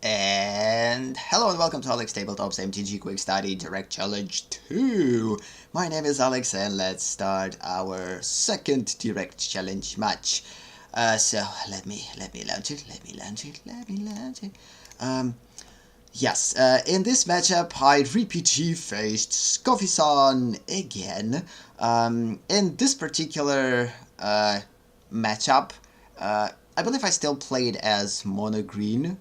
And hello and welcome to AleksTabletops MTG Quick Study Direct Challenge 2. My name is Alex and let's start our second Direct Challenge match. So let me launch it. Yes, in this matchup, RippyG faced SkofiSun again. In this particular matchup, I believe I still played as mono green.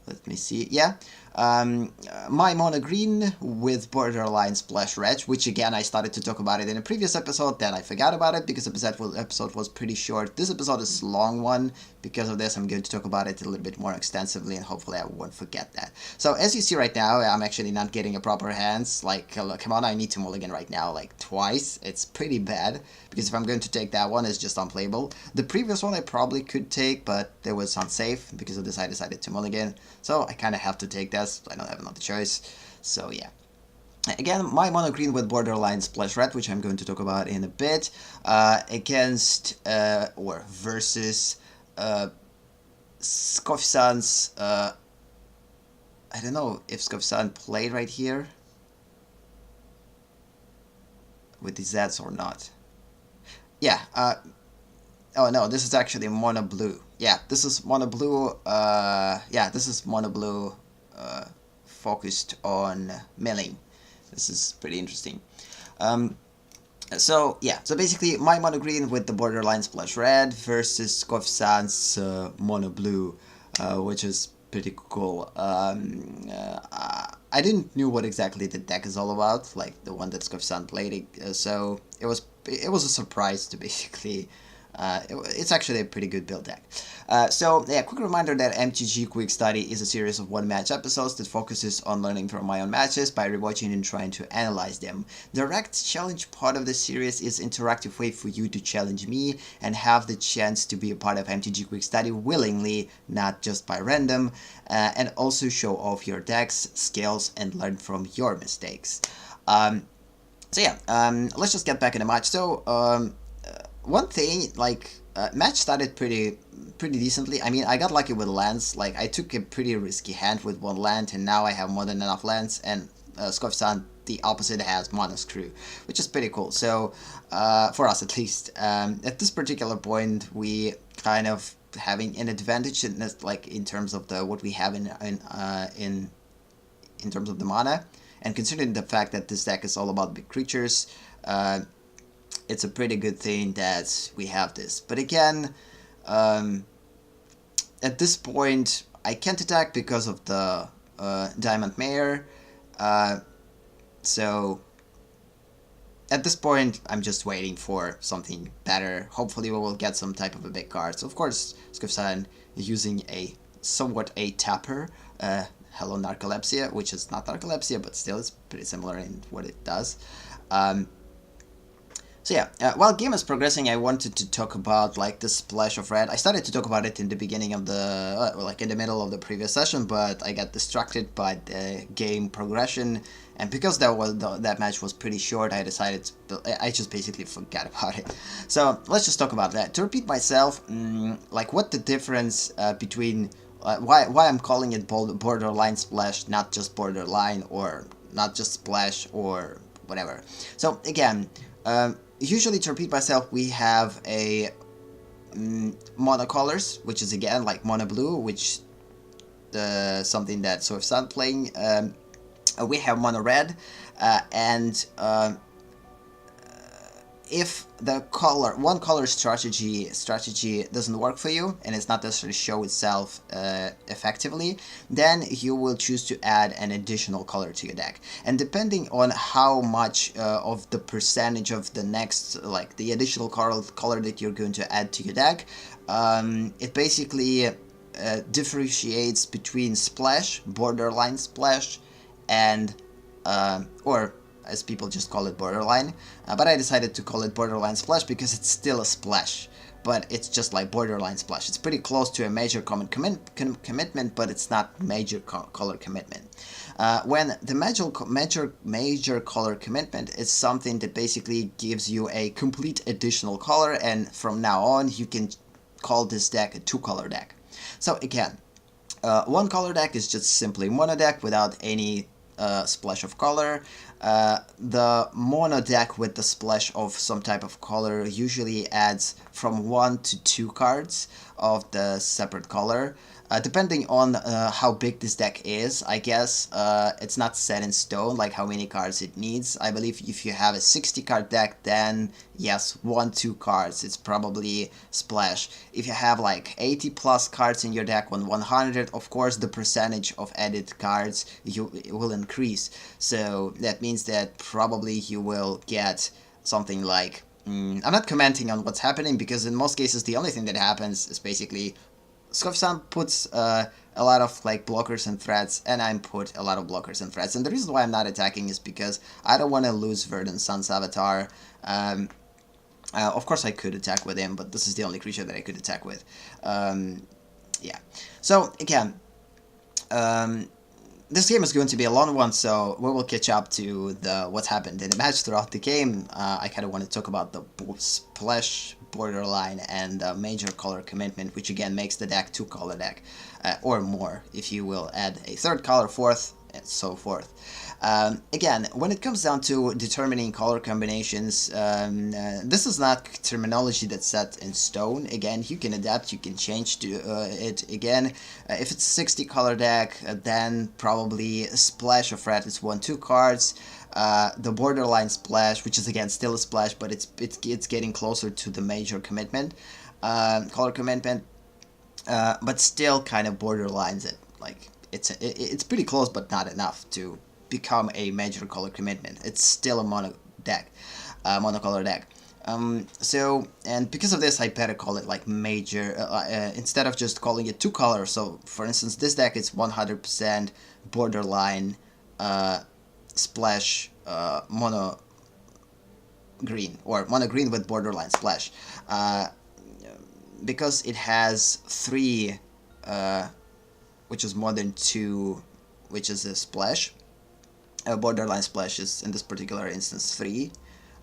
Let me see. Yeah. My mono green with borderline splash red, which again I started to talk about it in a previous episode, then I forgot about it because the episode was pretty short. This episode is a long one. Because of this, I'm going to talk about it a little bit more extensively and hopefully I won't forget that. So as you see right now, I'm actually not getting a proper hands. Like, come on, I need to mulligan right now, like twice. It's pretty bad because if I'm going to take that one, it's just unplayable. The previous one I probably could take, but it was unsafe. Because of this, I decided to mulligan. So I kind of have to take this. I don't have another choice. So yeah. Again, my mono green with borderline splash red, which I'm going to talk about in a bit, against or versus SkofiSun's. I don't know if SkofiSun played right here with the Zs or not. Yeah. Oh no, this is actually mono blue. Yeah, this is mono blue. Yeah, this is mono blue. Focused on milling. This is pretty interesting. So yeah, so basically my mono green with the borderline splash red versus SkofiSun's mono blue, which is pretty cool. I didn't knew what exactly the deck is all about, like the one that SkofiSun played, so it was a surprise to basically. It's actually a pretty good build deck. So yeah, quick reminder that MTG Quick Study is a series of one-match episodes that focuses on learning from my own matches by rewatching and trying to analyze them. The direct challenge part of the series is an interactive way for you to challenge me and have the chance to be a part of MTG Quick Study willingly, not just by random, and also show off your decks, skills, and learn from your mistakes. So yeah, let's just get back in the match. So one thing, like, match started pretty decently. I mean, I got lucky with lands. Like, I took a pretty risky hand with one land, and now I have more than enough lands, and SkofiSun, the opposite, has mono screw, which is pretty cool. So, for us at least, at this particular point, we kind of having an advantage in this, like, in terms of the what we have in terms of the mana, and considering the fact that this deck is all about big creatures, it's a pretty good thing that we have this. But again, at this point, I can't attack because of the Diamond Mare. So at this point, I'm just waiting for something better. Hopefully we will get some type of a big card. So of course, SkofiSun is using a somewhat a tapper. Hello Narcolepsia, which is not Narcolepsia, but still it's pretty similar in what it does. So yeah, while game is progressing, I wanted to talk about like the splash of red. I started to talk about it in the beginning of the, like in the middle of the previous session, but I got distracted by the game progression, and because that match was pretty short, I decided I just basically forgot about it. So let's just talk about that. To repeat myself, like what the difference between why I'm calling it borderline splash, not just borderline or not just splash or whatever. So again. Usually, to repeat myself, we have a monocolors, which is again like mono blue, which something that SkofiSun playing. We have mono red, and if the one color strategy doesn't work for you and it's not necessarily show itself effectively, then you will choose to add an additional color to your deck. And depending on how much of the percentage of the next, like the additional color that you're going to add to your deck, it basically differentiates between splash, borderline splash, and or as people just call it borderline, but I decided to call it borderline splash because it's still a splash, but it's just like borderline splash. It's pretty close to a major commitment, but it's not major color commitment. When the major color commitment is something that basically gives you a complete additional color, and from now on you can call this deck a two-color deck. So again, One color deck is just simply mono deck without any splash of color. The mono deck with the splash of some type of color usually adds from 1 to 2 cards of the separate color. Depending on how big this deck is, I guess it's not set in stone, like how many cards it needs. I believe if you have a 60 card deck, then yes, 1-2 cards, it's probably splash. If you have like 80 plus cards in your deck on 100, of course the percentage of added cards will increase. So that means that probably you will get something like, I'm not commenting on what's happening, because in most cases the only thing that happens is basically SkofiSun puts a lot of like blockers and threats, and I put a lot of blockers and threats. And the reason why I'm not attacking is because I don't want to lose Verdant Sun's avatar. Of course I could attack with him, but this is the only creature that I could attack with. Yeah. So again, this game is going to be a long one, so we will catch up to what's happened in the match throughout the game. I kind of want to talk about the splash borderline and major color commitment, which again makes the deck 2-color deck, or more if you will add a 3rd color, 4th, and so forth. Again, when it comes down to determining color combinations, this is not terminology that's set in stone. Again, you can adapt, you can change to it. Again, if it's a 60 color deck, then probably a splash of red is 1-2 cards. The borderline splash, which is again still a splash, but it's getting closer to the major commitment, color commitment, but still kind of borderlines it. Like it's pretty close, but not enough to become a major color commitment. It's still a monocolor deck. So, and because of this, I better call it like major, instead of just calling it 2-color. So, for instance, this deck is 100% borderline splash mono green, or mono green with borderline splash, because it has 3, which is more than 2, which is a splash. Borderline splash is in this particular instance 3,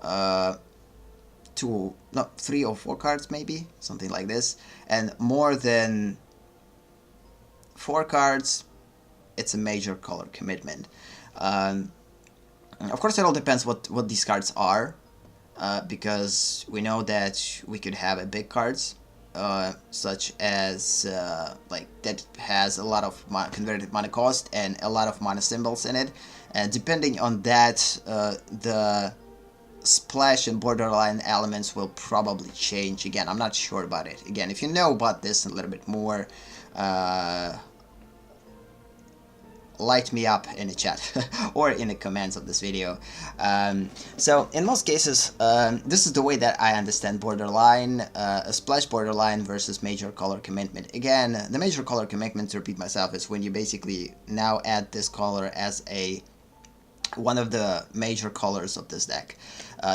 3 or 4 cards maybe, something like this, and more than 4 cards, it's a major color commitment. Of course, it all depends what these cards are, because we know that we could have a big cards, such as like that has a lot of converted mana cost and a lot of mana symbols in it, and depending on that, the splash and borderline elements will probably change. Again, I'm not sure about it. Again, if you know about this a little bit more, light me up in the chat or in the comments of this video. So in most cases, this is the way that I understand borderline, a splash borderline versus major color commitment. Again, the major color commitment, to repeat myself, is when you basically now add this color as one of the major colors of this deck.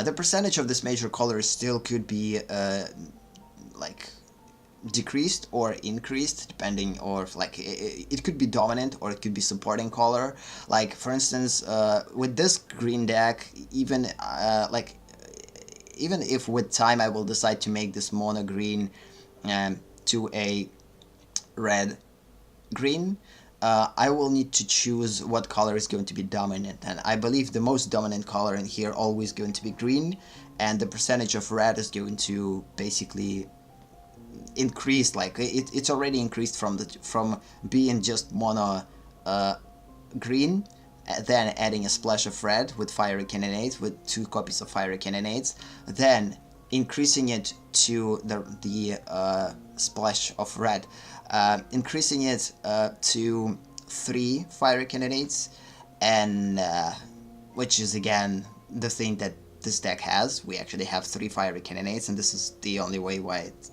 The percentage of this major color still could be like decreased or increased, depending, or like it could be dominant or it could be supporting color. Like for instance, with this green deck, even even if with time I will decide to make this mono green to a red green, I will need to choose what color is going to be dominant, and I believe the most dominant color in here always going to be green, and the percentage of red is going to basically increase. Like it's already increased from being just mono green, then adding a splash of red with fiery cannonades, with 2 copies of fiery cannonades, then increasing it to the splash of red, increasing it to 3 fiery cannonades, and which is again the thing that this deck has. We actually have 3 fiery cannonades, and this is the only way why it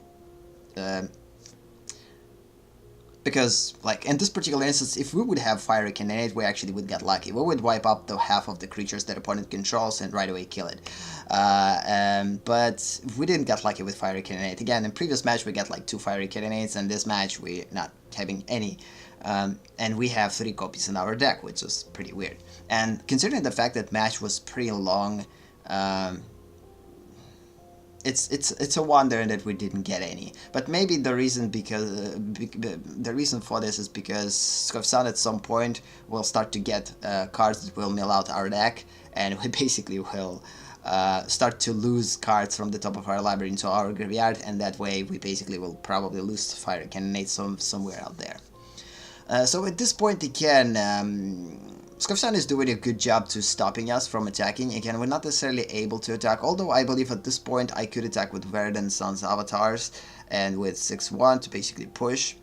because like in this particular instance, if we would have fiery cannonade, we actually would get lucky. We would wipe up the half of the creatures that opponent controls and right away kill it. But we didn't get lucky with fiery cannonade. Again, in previous match we got like 2 fiery cannonades, and this match we're not having any. And we have 3 copies in our deck, which is pretty weird. And considering the fact that match was pretty long, it's a wonder that we didn't get any. But maybe the reason the reason for this is because SkofiSun at some point will start to get cards that will mill out our deck, and we basically will start to lose cards from the top of our library into our graveyard, and that way we basically will probably lose Fire Cannonade somewhere out there. So at this point again, SkofiSun is doing a good job to stopping us from attacking. Again, we're not necessarily able to attack, although I believe at this point I could attack with Verdant Sun's avatars and with 6-1 to basically push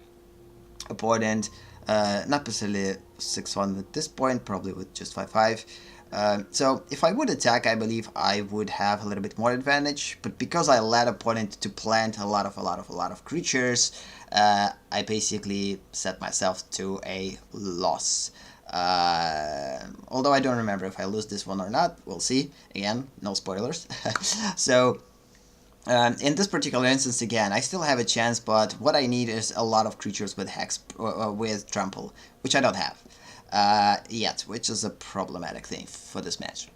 opponent. Not necessarily 6-1 at this point, probably with just 5-5. So if I would attack, I believe I would have a little bit more advantage, but because I let opponent to plant a lot of creatures, I basically set myself to a loss. Although I don't remember if I lose this one or not, we'll see. Again, no spoilers. So in this particular instance, again, I still have a chance, but what I need is a lot of creatures with Hex, with Trample, which I don't have yet, which is a problematic thing for this match.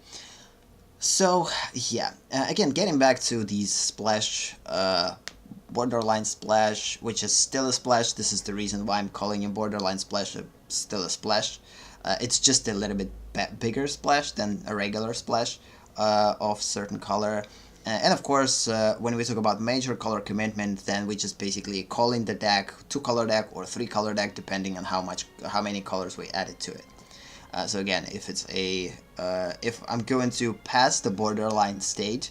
So yeah, again, getting back to these splash, borderline splash, which is still a splash. This is the reason why I'm calling a borderline splash still a splash. It's just a little bit bigger splash than a regular splash of certain color. And of course, when we talk about major color commitment, then we just basically call in the deck, 2-color deck or 3-color deck, depending on how many colors we added to it. So again, if it's a if I'm going to pass the borderline state,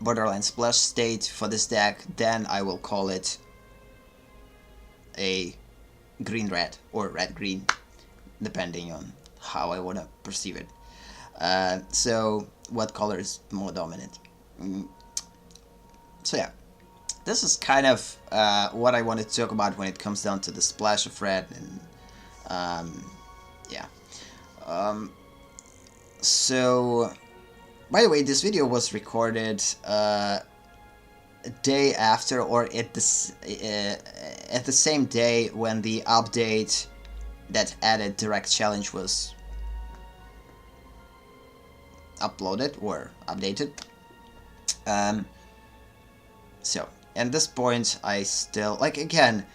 borderline splash state for this deck, then I will call it a green-red or red-green, depending on how I want to perceive it. So what color is more dominant? So yeah, this is kind of what I wanted to talk about when it comes down to the splash of red, and yeah. So by the way, this video was recorded a day after, or at the same day when the update that added direct challenge was uploaded or updated. So at this point, I still, like, again,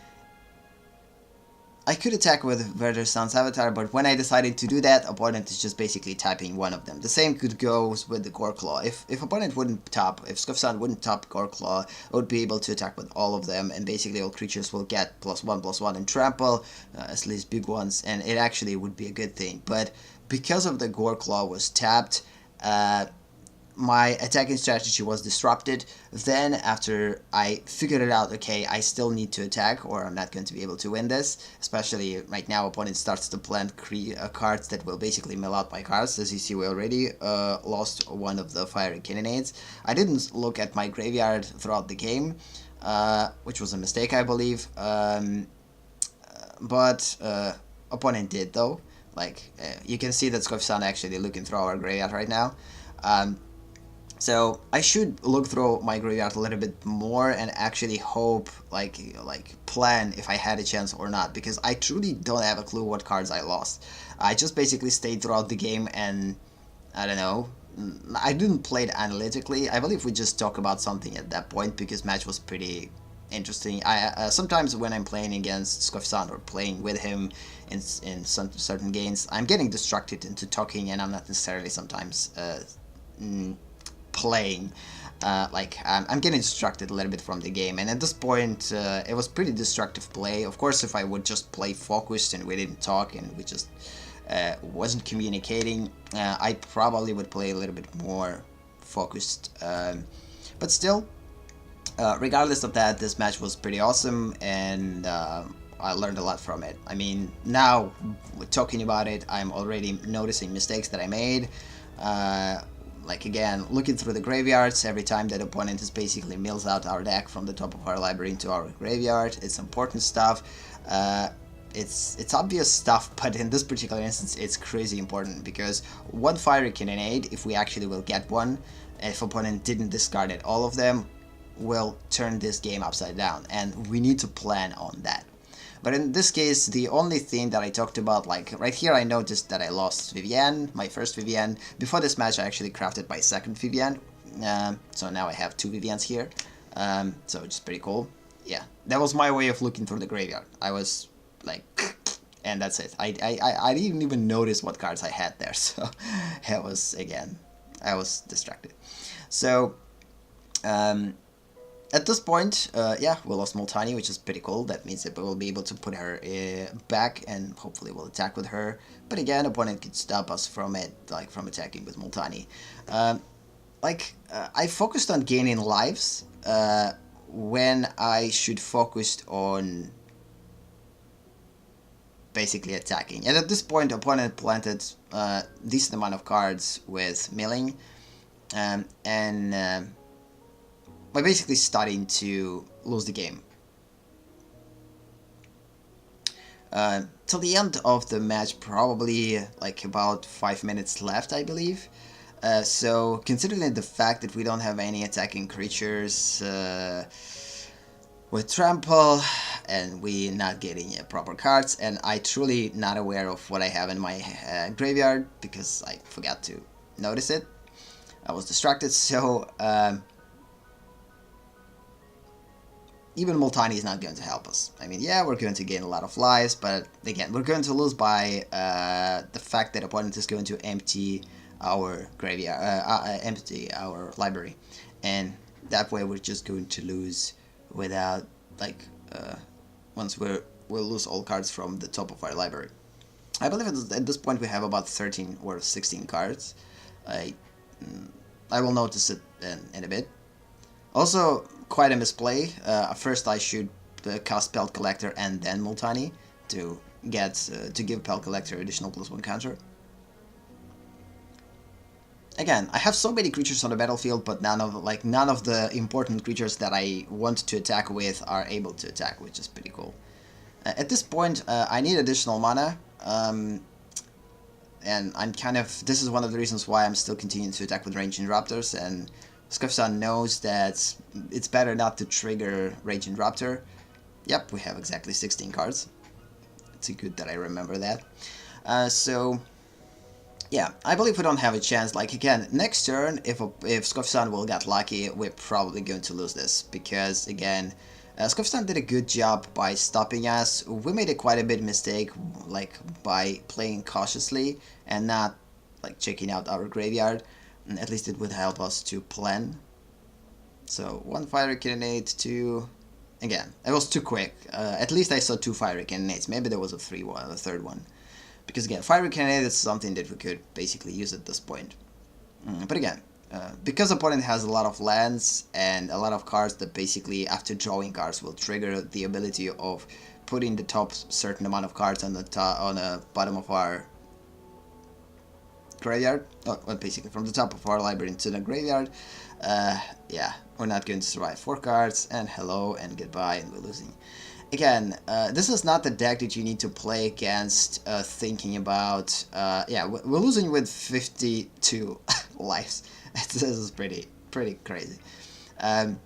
I could attack with Verdant Sun's avatar, but when I decided to do that, opponent is just basically tapping one of them. The same could go with the Goreclaw. If opponent wouldn't top, if SkofiSun wouldn't top Goreclaw, I would be able to attack with all of them, and basically all creatures will get +1/+1 and trample, at least big ones, and it actually would be a good thing. But because of the Goreclaw was tapped, my attacking strategy was disrupted. Then after I figured it out, okay, I still need to attack or I'm not going to be able to win this, especially right now opponent starts to plant cards that will basically mill out my cards. As you see, we already lost one of the Fiery Cannonades. I didn't look at my graveyard throughout the game, which was a mistake, I believe, but opponent did though. Like, you can see that SkofiSun actually looking through our graveyard right now. So I should look through my graveyard a little bit more and actually hope, like plan if I had a chance or not, because I truly don't have a clue what cards I lost. I just basically stayed throughout the game, and I don't know, I didn't play it analytically. I believe we just talked about something at that point because match was pretty interesting. I sometimes when I'm playing against SkofiSun or playing with him in some certain games, I'm getting distracted into talking, and I'm not necessarily sometimes playing. I'm getting distracted a little bit from the game, and at this point it was pretty destructive play. Of course, if I would just play focused and we didn't talk and we just wasn't communicating, I probably would play a little bit more focused, but still, regardless of that, this match was pretty awesome, and I learned a lot from it. I mean, now talking about it, I'm already noticing mistakes that I made. Like, again, looking through the graveyards every time that opponent is basically mills out our deck from the top of our library into our graveyard. It's important stuff. It's obvious stuff, but in this particular instance, it's crazy important, because one Fiery Cannonade, if we actually will get one, if opponent didn't discard it, all of them will turn this game upside down, and we need to plan on that. But in this case, the only thing that I talked about, like right here, I noticed that I lost Vivienne, my first Vivienne. Before this match, I actually crafted my second Vivienne, So now I have 2 Vivians here. So it's pretty cool. Yeah, that was my way of looking through the graveyard. I was like, and that's it. I didn't even notice what cards I had there. So it was, again, I was distracted. So at this point, yeah, we lost Multani, which is pretty cool. That means that we'll be able to put her back, and hopefully we'll attack with her. But again, opponent could stop us from it, like from attacking with Multani. I focused on gaining lives when I should focus on basically attacking. And at this point, opponent planted a decent amount of cards with milling, and we're basically starting to lose the game. Till the end of the match, probably like about 5 minutes left, I believe. So considering the fact that we don't have any attacking creatures with trample, and we're not getting proper cards, and I truly not aware of what I have in my graveyard because I forgot to notice it. I was distracted, so even Multani is not going to help us. I mean, yeah, we're going to gain a lot of lives, but again, we're going to lose by the fact that opponent is going to empty our graveyard, empty our library, and that way we're just going to lose without, like, once we'll lose all cards from the top of our library. I believe at this point we have about 13 or 16 cards. I will notice it in a bit. Also, quite a misplay. First I should cast Pelt Collector and then Multani to get to give Pelt Collector additional +1 counter. Again, I have so many creatures on the battlefield, but none of the important creatures that I want to attack with are able to attack, which is pretty cool. At this point, I need additional mana, and I'm kind of, this is one of the reasons why I'm still continuing to attack with Raging Raptors, and SkofiSun knows that it's better not to trigger Raging Raptor. Yep, we have exactly 16 cards. It's good that I remember that. So yeah, I believe we don't have a chance. Like, again, next turn, if SkofiSun will get lucky, we're probably going to lose this, because again, SkofiSun did a good job by stopping us. We made a quite a big mistake, like, by playing cautiously and not, like, checking out our graveyard. And at least it would help us to plan. So 1 Fiery Cannonade, 2. Again, it was too quick. At least I saw 2 Fiery Cannonades. Maybe there was a third one. Because again, Fiery Cannonade is something that we could basically use at this point. But again, because opponent has a lot of lands and a lot of cards that basically, after drawing cards, will trigger the ability of putting the top certain amount of cards on the bottom of our graveyard, well, basically from the top of our library into the graveyard. Yeah, we're not going to survive 4 cards, and hello and goodbye, and we're losing. Again, this is not the deck that you need to play against thinking about, yeah, we're losing with 52 lives. This is pretty crazy. And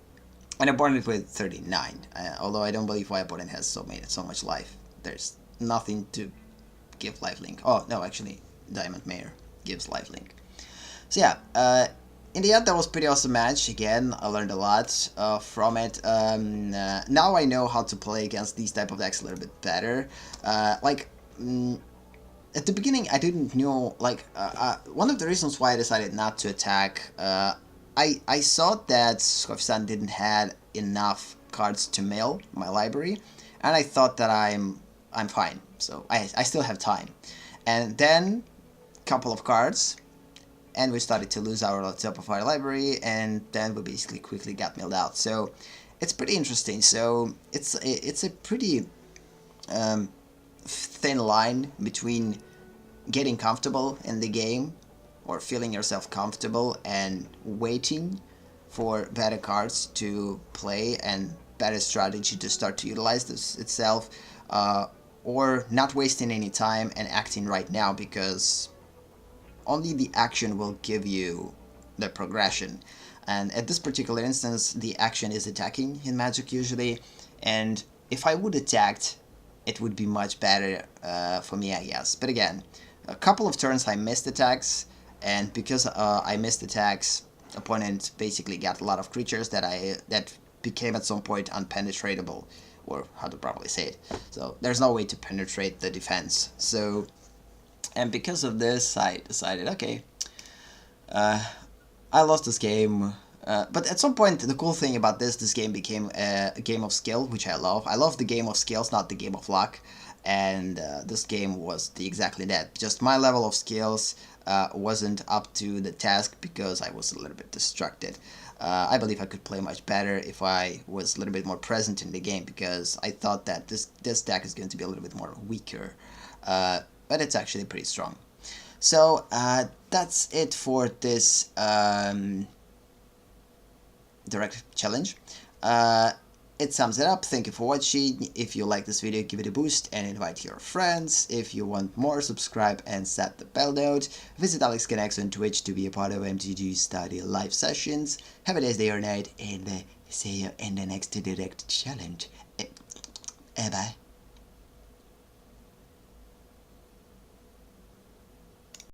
opponent with 39, although I don't believe why opponent has so much life. There's nothing to give lifelink. Oh, no, actually, Diamond Mayor gives lifelink. So yeah, in the end, that was a pretty awesome match. Again, I learned a lot from it. Now I know how to play against these type of decks a little bit better. Like, at the beginning, I didn't know, like, one of the reasons why I decided not to attack, I saw that SkofiSun didn't have enough cards to mail my library, and I thought that I'm fine, so I still have time. And then, couple of cards, and we started to lose our top of our library, and then we basically quickly got milled out. So it's pretty interesting. So it's a pretty thin line between getting comfortable in the game, or feeling yourself comfortable, and waiting for better cards to play and better strategy to start to utilize this itself, or not wasting any time and acting right now, because only the action will give you the progression. And at this particular instance, the action is attacking in Magic usually, and if I would attacked, it would be much better for me, I guess. But again, a couple of turns I missed attacks, and because I missed attacks, opponent basically got a lot of creatures that became at some point unpenetratable, or how to properly say it. So there's no way to penetrate the defense. So, and because of this, I decided, okay, I lost this game. But at some point, the cool thing about this game became a game of skill, which I love. I love the game of skills, not the game of luck. And this game was exactly that. Just my level of skills wasn't up to the task because I was a little bit distracted. I believe I could play much better if I was a little bit more present in the game, because I thought that this deck is going to be a little bit more weaker. But it's actually pretty strong. So that's it for this direct challenge. It sums it up. Thank you for watching. If you like this video, give it a boost and invite your friends. If you want more, subscribe and set the bell note. Visit AleksConnects on Twitch to be a part of MTG Study live sessions. Have a nice day or night, and see you in the next direct challenge. Bye.